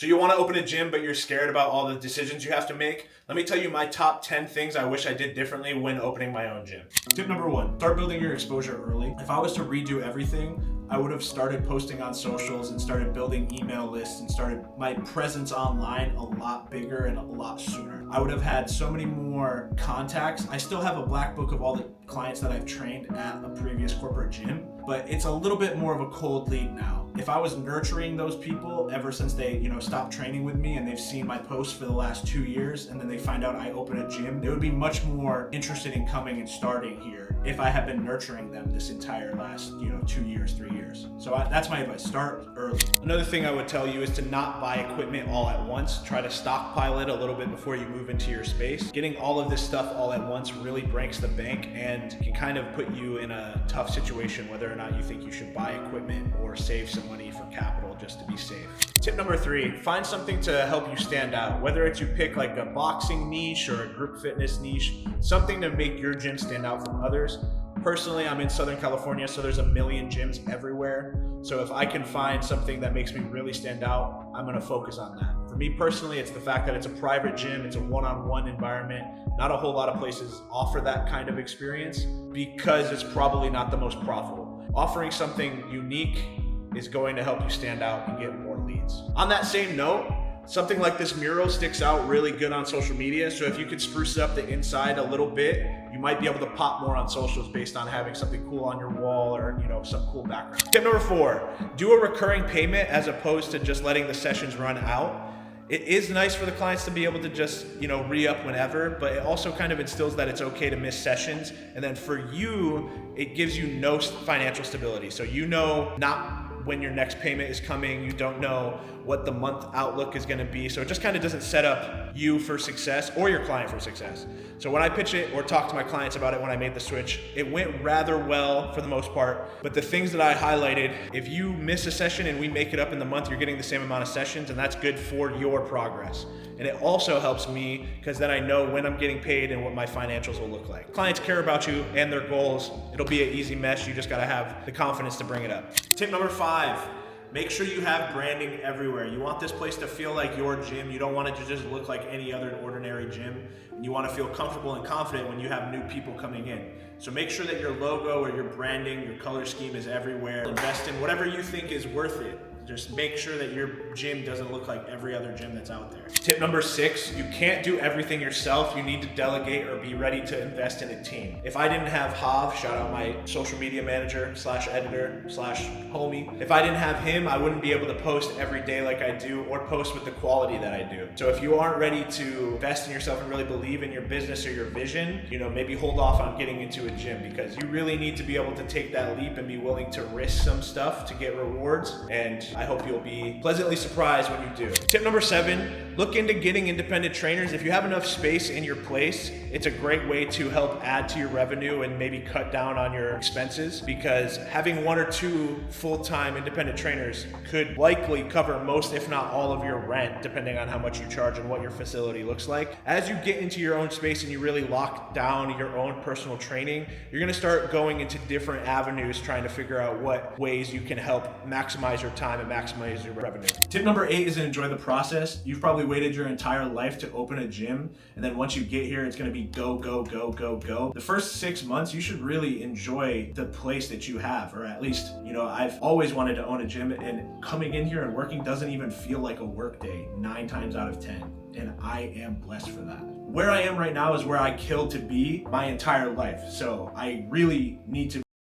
So you want to open a gym, but you're scared about all the decisions you have to make? Let me tell you my top 10 things I wish I did differently when opening my own gym. Tip number 1, start building your exposure early. If I was to redo everything, I would have started posting on socials and started building email lists and started my presence online a lot bigger and a lot sooner. I would have had so many more contacts. I still have a black book of all the clients that I've trained at a previous corporate gym, but it's a little bit more of a cold lead now. If I was nurturing those people ever since they, stopped training with me and they've seen my posts for the last 2 years and then they find out I open a gym, they would be much more interested in coming and starting here if I have been nurturing them this entire last, 2 years, 3 years. So that's my advice, start early. Another thing I would tell you is to not buy equipment all at once. Try to stockpile it a little bit before you move into your space. Getting all of this stuff all at once really breaks the bank and can kind of put you in a tough situation whether or not you think you should buy equipment or save some money for capital just to be safe. Tip number 3, find something to help you stand out. Whether it's you pick like a boxing niche or a group fitness niche, something to make your gym stand out from others. Personally, I'm in Southern California, so there's a million gyms everywhere. So if I can find something that makes me really stand out, I'm gonna focus on that. For me personally, it's the fact that it's a private gym, it's a one-on-one environment. Not a whole lot of places offer that kind of experience because it's probably not the most profitable. Offering something unique is going to help you stand out and get more leads. On that same note, something like this mural sticks out really good on social media. So if you could spruce up the inside a little bit, you might be able to pop more on socials based on having something cool on your wall or some cool background. Tip number 4, do a recurring payment as opposed to just letting the sessions run out. It is nice for the clients to be able to just, re-up whenever, but it also kind of instills that it's okay to miss sessions. And then for you, it gives you no financial stability. So not when your next payment is coming, you don't know what the month outlook is gonna be. So it just kind of doesn't set up you for success or your client for success. So when I pitch it or talk to my clients about it when I made the switch, it went rather well for the most part. But the things that I highlighted, if you miss a session and we make it up in the month, you're getting the same amount of sessions and that's good for your progress. And it also helps me because then I know when I'm getting paid and what my financials will look like. Clients care about you and their goals. It'll be an easy mesh. You just gotta have the confidence to bring it up. Tip number 5, make sure you have branding everywhere. You want this place to feel like your gym. You don't want it to just look like any other ordinary gym. And you want to feel comfortable and confident when you have new people coming in. So make sure that your logo or your branding, your color scheme is everywhere. Invest in whatever you think is worth it. Just make sure that your gym doesn't look like every other gym that's out there. Tip number 6, you can't do everything yourself. You need to delegate or be ready to invest in a team. If I didn't have Hav, shout out my social media manager / editor / homie. If I didn't have him, I wouldn't be able to post every day like I do or post with the quality that I do. So if you aren't ready to invest in yourself and really believe in your business or your vision, maybe hold off on getting into a gym because you really need to be able to take that leap and be willing to risk some stuff to get rewards. And I hope you'll be pleasantly surprised when you do. Tip number 7, look into getting independent trainers. If you have enough space in your place, it's a great way to help add to your revenue and maybe cut down on your expenses because having 1 or 2 full-time independent trainers could likely cover most, if not all of your rent, depending on how much you charge and what your facility looks like. As you get into your own space and you really lock down your own personal training, you're gonna start going into different avenues trying to figure out what ways you can help maximize your time and maximize your revenue. Tip number 8 is to enjoy the process. You've probably waited your entire life to open a gym, and then once you get here, it's gonna be go, go, go, go, go. The first 6 months, you should really enjoy the place that you have, or at least, I've always wanted to own a gym, and coming in here and working doesn't even feel like a work day 9 times out of 10, and I am blessed for that. Where I am right now is where I killed to be my entire life, so I really need to